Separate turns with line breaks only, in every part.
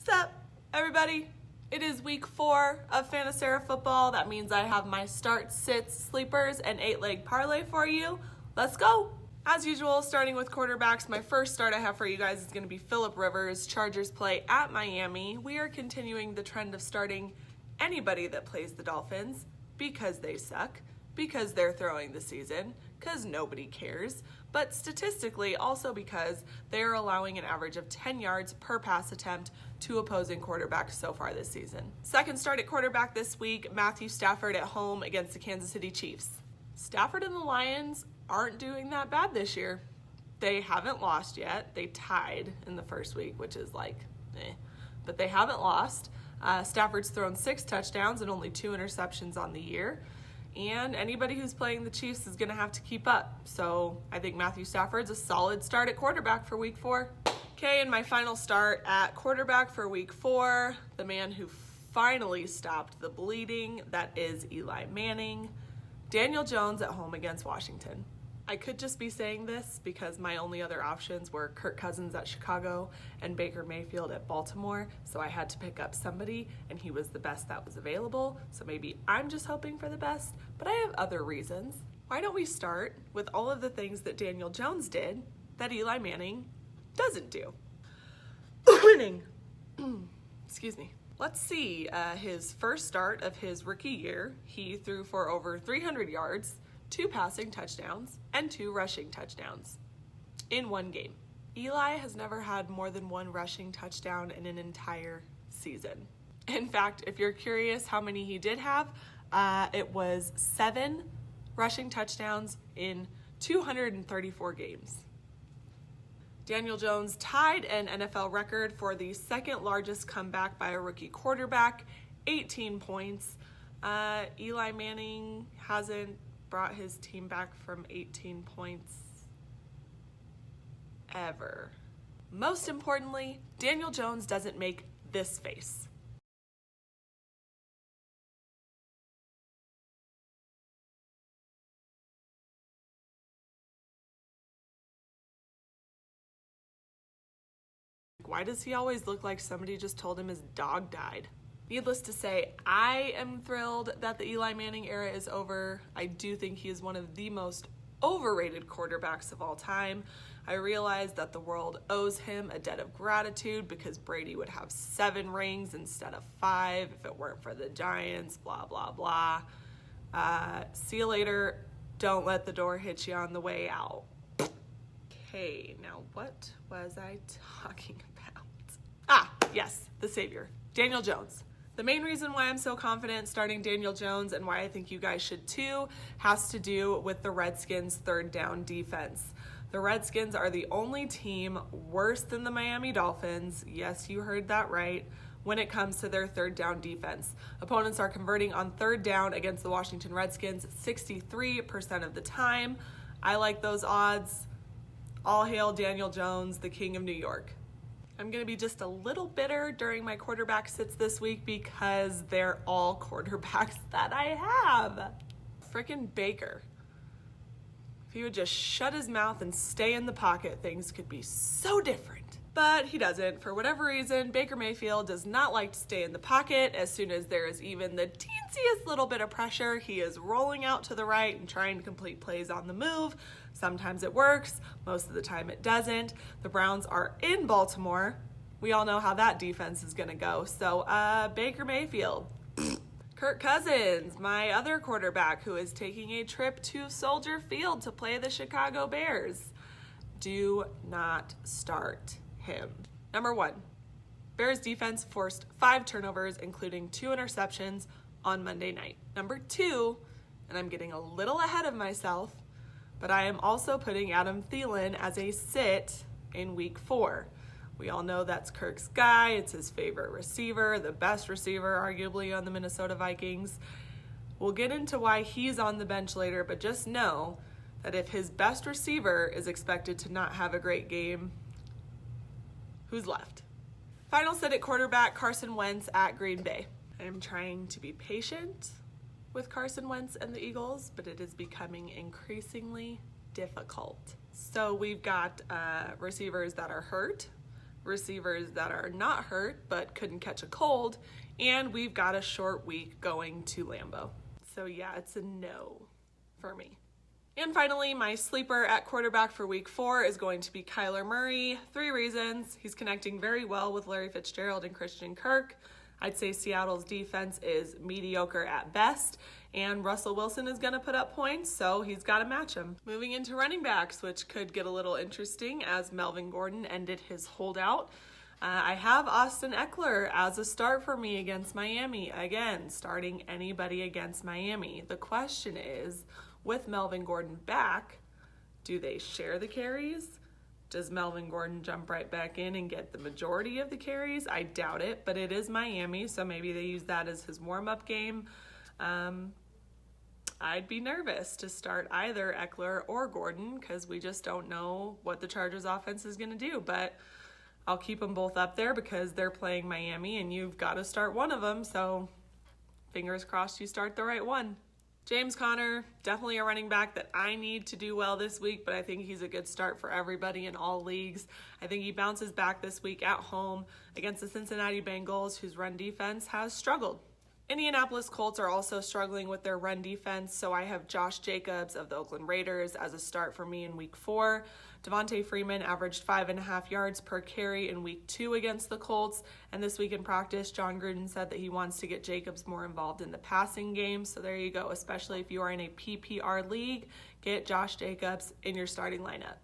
Sup, everybody? It is week 4 of Fantasera football. That means I have my start, sits, sleepers, and 8-leg parlay for you. Let's go! As usual, starting with quarterbacks, my first start I have for you guys is going to be Phillip Rivers. Chargers play at Miami. We are continuing the trend of starting anybody that plays the Dolphins because they suck, because they're throwing the season, because nobody cares, but statistically also because they are allowing an average of 10 yards per pass attempt to opposing quarterbacks so far this season. Second start at quarterback this week, Matthew Stafford at home against the Kansas City Chiefs. Stafford and the Lions aren't doing that bad this year. They haven't lost yet. They tied in the first week, which is like, but they haven't lost. Stafford's thrown 6 touchdowns and only 2 interceptions on the year. And anybody who's playing the Chiefs is going to have to keep up. So I think Matthew Stafford's a solid start at quarterback for week 4. Okay, and my final start at quarterback for week 4, the man who finally stopped the bleeding, that is Eli Manning. Daniel Jones at home against Washington. I could just be saying this because my only other options were Kirk Cousins at Chicago and Baker Mayfield at Baltimore, so I had to pick up somebody, and he was the best that was available, so maybe I'm just hoping for the best, but I have other reasons. Why don't we start with all of the things that Daniel Jones did that Eli Manning doesn't do? Winning. Excuse me. Let's see, his first start of his rookie year, he threw for over 300 yards, 2 passing touchdowns, and 2 rushing touchdowns in one game. Eli has never had more than 1 rushing touchdown in an entire season. In fact, if you're curious how many he did have, it was 7 rushing touchdowns in 234 games. Daniel Jones tied an NFL record for the second largest comeback by a rookie quarterback, 18 points. Eli Manning hasn't brought his team back from 18 points ever. Most importantly, Daniel Jones doesn't make this face. Why does he always look like somebody just told him his dog died? Needless to say, I am thrilled that the Eli Manning era is over. I do think he is one of the most overrated quarterbacks of all time. I realize that the world owes him a debt of gratitude because Brady would have 7 rings instead of 5 if it weren't for the Giants, blah, blah, blah. See you later. Don't let the door hit you on the way out. Okay, now what was I talking about? Yes, the savior, Daniel Jones. The main reason why I'm so confident starting Daniel Jones and why I think you guys should too has to do with the Redskins' third down defense. The Redskins are the only team worse than the Miami Dolphins, yes, you heard that right, when it comes to their third down defense. Opponents are converting on third down against the Washington Redskins 63% of the time. I like those odds. All hail Daniel Jones, the king of New York. I'm going to be just a little bitter during my quarterback sits this week because they're all quarterbacks that I have. Frickin' Baker. If he would just shut his mouth and stay in the pocket, things could be so different. But he doesn't. For whatever reason, Baker Mayfield does not like to stay in the pocket. As soon as there is even the teensiest little bit of pressure, he is rolling out to the right and trying to complete plays on the move. Sometimes it works, most of the time it doesn't. The Browns are in Baltimore. We all know how that defense is going to go. So, Baker Mayfield. Kirk Cousins, my other quarterback who is taking a trip to Soldier Field to play the Chicago Bears. Do not start him. Number 1, Bears defense forced 5 turnovers, including 2 interceptions on Monday night. Number 2, and I'm getting a little ahead of myself, but I am also putting Adam Thielen as a sit in week 4. We all know that's Kirk's guy. It's his favorite receiver, the best receiver arguably on the Minnesota Vikings. We'll get into why he's on the bench later, but just know that if his best receiver is expected to not have a great game, who's left? Final sit at quarterback, Carson Wentz at Green Bay. I'm trying to be patient with Carson Wentz and the Eagles, but it is becoming increasingly difficult. So we've got receivers that are hurt. receivers that are not hurt but couldn't catch a cold, and we've got a short week going to Lambeau. So yeah, it's a no for me. And finally, my sleeper at quarterback for week 4 is going to be Kyler Murray. 3 reasons. He's connecting very well with Larry Fitzgerald and Christian Kirk. I'd say Seattle's defense is mediocre at best, and Russell Wilson is going to put up points, so he's got to match him. Moving into running backs, which could get a little interesting as Melvin Gordon ended his holdout. I have Austin Eckler as a start for me against Miami. Again, starting anybody against Miami. The question is, with Melvin Gordon back, do they share the carries? Does Melvin Gordon jump right back in and get the majority of the carries? I doubt it, but it is Miami, so maybe they use that as his warm-up game. I'd be nervous to start either Eckler or Gordon because we just don't know what the Chargers offense is going to do, but I'll keep them both up there because they're playing Miami and you've got to start one of them, so fingers crossed you start the right one. James Conner, definitely a running back that I need to do well this week, but I think he's a good start for everybody in all leagues. I think he bounces back this week at home against the Cincinnati Bengals, whose run defense has struggled. Indianapolis Colts are also struggling with their run defense, so I have Josh Jacobs of the Oakland Raiders as a start for me in week 4. Devontae Freeman averaged 5.5 yards per carry in week 2 against the Colts, and this week in practice, John Gruden said that he wants to get Jacobs more involved in the passing game, so there you go. Especially if you are in a PPR league, get Josh Jacobs in your starting lineup.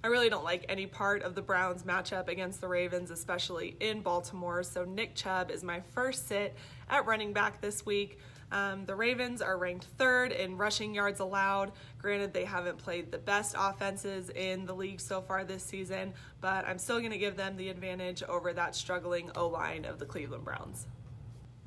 I really don't like any part of the Browns matchup against the Ravens, especially in Baltimore, so Nick Chubb is my first sit at running back this week. The Ravens are ranked 3rd in rushing yards allowed. Granted, they haven't played the best offenses in the league so far this season, but I'm still going to give them the advantage over that struggling O-line of the Cleveland Browns.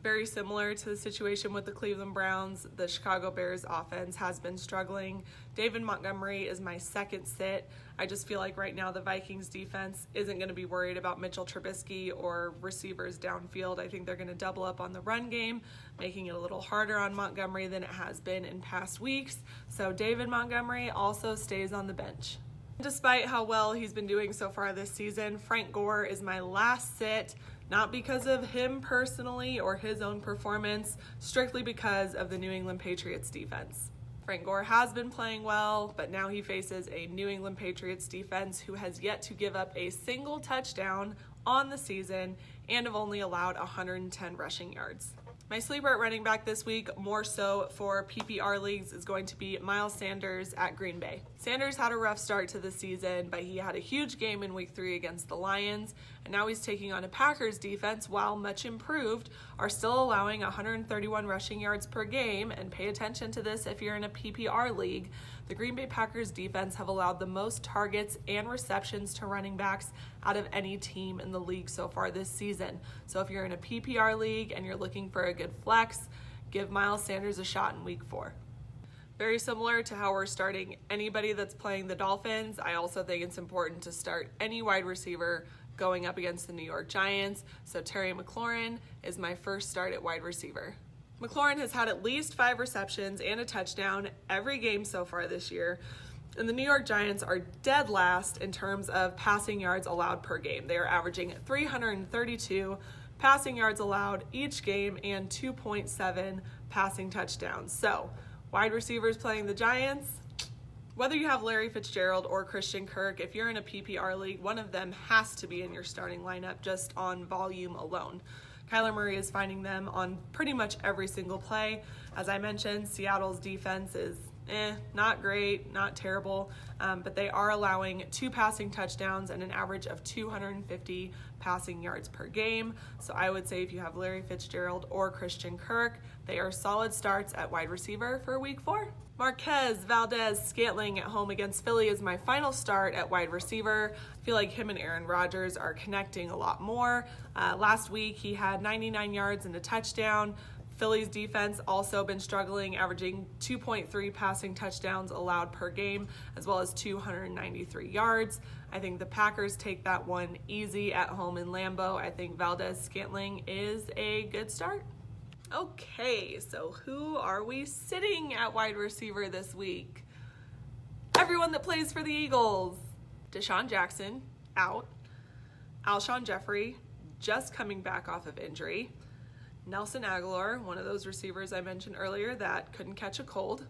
Very similar to the situation with the Cleveland Browns, the Chicago Bears offense has been struggling. David Montgomery is my second sit. I just feel like right now the Vikings defense isn't going to be worried about Mitchell Trubisky or receivers downfield. I think they're going to double up on the run game, making it a little harder on Montgomery than it has been in past weeks. So David Montgomery also stays on the bench. Despite how well he's been doing so far this season, Frank Gore is my last sit. Not because of him personally or his own performance, strictly because of the New England Patriots defense. Frank Gore has been playing well, but now he faces a New England Patriots defense who has yet to give up a single touchdown on the season and have only allowed 110 rushing yards. My sleeper at running back this week, more so for PPR leagues, is going to be Miles Sanders at Green Bay. Sanders had a rough start to the season, but he had a huge game in week 3 against the Lions, and now he's taking on a Packers defense, while much improved, are still allowing 131 rushing yards per game, and pay attention to this if you're in a PPR league. The Green Bay Packers defense have allowed the most targets and receptions to running backs out of any team in the league so far this season. So if you're in a PPR league and you're looking for a good flex, give Miles Sanders a shot in week 4. Very similar to how we're starting anybody that's playing the Dolphins, I also think it's important to start any wide receiver going up against the New York Giants. So Terry McLaurin is my first start at wide receiver. McLaurin has had at least 5 receptions and a touchdown every game so far this year. And the New York Giants are dead last in terms of passing yards allowed per game. They are averaging 332 passing yards allowed each game and 2.7 passing touchdowns. So, wide receivers playing the Giants, whether you have Larry Fitzgerald or Christian Kirk, if you're in a PPR league, one of them has to be in your starting lineup just on volume alone. Kyler Murray is finding them on pretty much every single play. As I mentioned, Seattle's defense is not great, not terrible, but they are allowing 2 passing touchdowns and an average of 250 passing yards per game. So I would say if you have Larry Fitzgerald or Christian Kirk, they are solid starts at wide receiver for week 4. Marquez Valdes-Scantling at home against Philly is my final start at wide receiver. I feel like him and Aaron Rodgers are connecting a lot more. Last week he had 99 yards and a touchdown. Philly's defense also been struggling, averaging 2.3 passing touchdowns allowed per game, as well as 293 yards. I think the Packers take that one easy at home in Lambeau. I think Valdes-Scantling is a good start. Okay, so who are we sitting at wide receiver this week? Everyone that plays for the Eagles. Deshaun Jackson, out. Alshon Jeffrey, just coming back off of injury. Nelson Agholor, one of those receivers I mentioned earlier that couldn't catch a cold.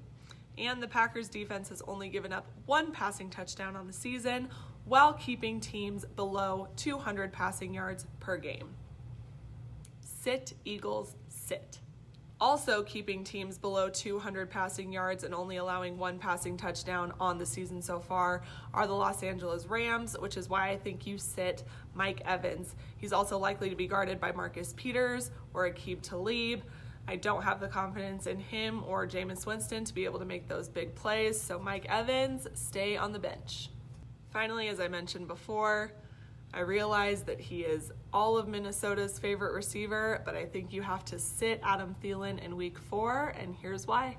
And the Packers defense has only given up 1 passing touchdown on the season while keeping teams below 200 passing yards per game. Sit, Eagles, sit. Also keeping teams below 200 passing yards and only allowing 1 passing touchdown on the season so far are the Los Angeles Rams, which is why I think you sit Mike Evans. He's also likely to be guarded by Marcus Peters or Aqib Talib. I don't have the confidence in him or Jameis Winston to be able to make those big plays, so Mike Evans, stay on the bench. Finally, as I mentioned before, I realize that he is all of Minnesota's favorite receiver, but I think you have to sit Adam Thielen in week 4, and here's why.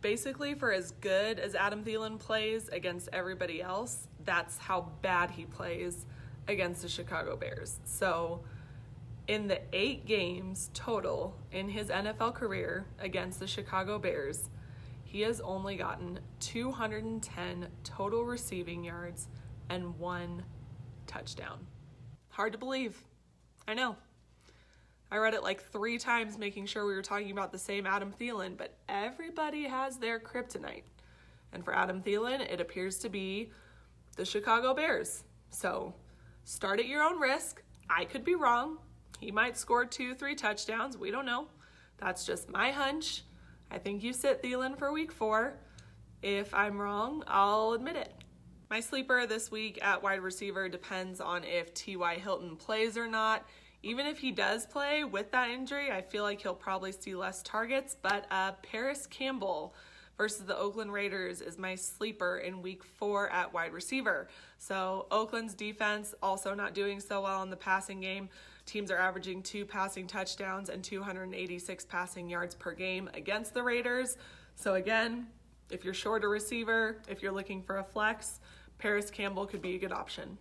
Basically, for as good as Adam Thielen plays against everybody else, that's how bad he plays against the Chicago Bears. So in the 8 games total in his NFL career against the Chicago Bears, he has only gotten 210 total receiving yards and 1 touchdown. Hard to believe. I know. I read it like 3 times making sure we were talking about the same Adam Thielen, but everybody has their kryptonite. And for Adam Thielen, it appears to be the Chicago Bears. So start at your own risk. I could be wrong. He might score 2-3 touchdowns. We don't know. That's just my hunch. I think you sit Thielen for week 4. If I'm wrong, I'll admit it. My sleeper this week at wide receiver depends on if T.Y. Hilton plays or not. Even if he does play with that injury, I feel like he'll probably see less targets, but Paris Campbell versus the Oakland Raiders is my sleeper in week 4 at wide receiver. So Oakland's defense also not doing so well in the passing game. Teams are averaging 2 passing touchdowns and 286 passing yards per game against the Raiders. So again, if you're short a receiver, if you're looking for a flex, Paris Campbell could be a good option.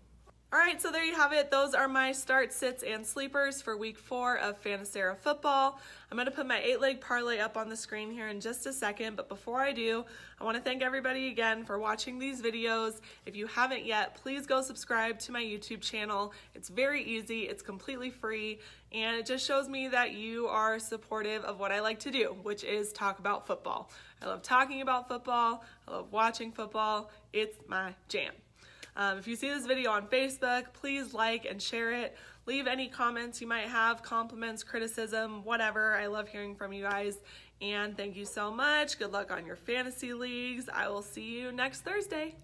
All right, so there you have it. Those are my start, sits, and sleepers for week 4 of Fantasera football. I'm going to put my 8-leg parlay up on the screen here in just a second, but before I do, I want to thank everybody again for watching these videos. If you haven't yet, please go subscribe to my YouTube channel. It's very easy, it's completely free, and it just shows me that you are supportive of what I like to do, which is talk about football. I love talking about football. I love watching football. It's my jam. If you see this video on Facebook, please like and share it. Leave any comments you might have, compliments, criticism, whatever. I love hearing from you guys. And thank you so much. Good luck on your fantasy leagues. I will see you next Thursday.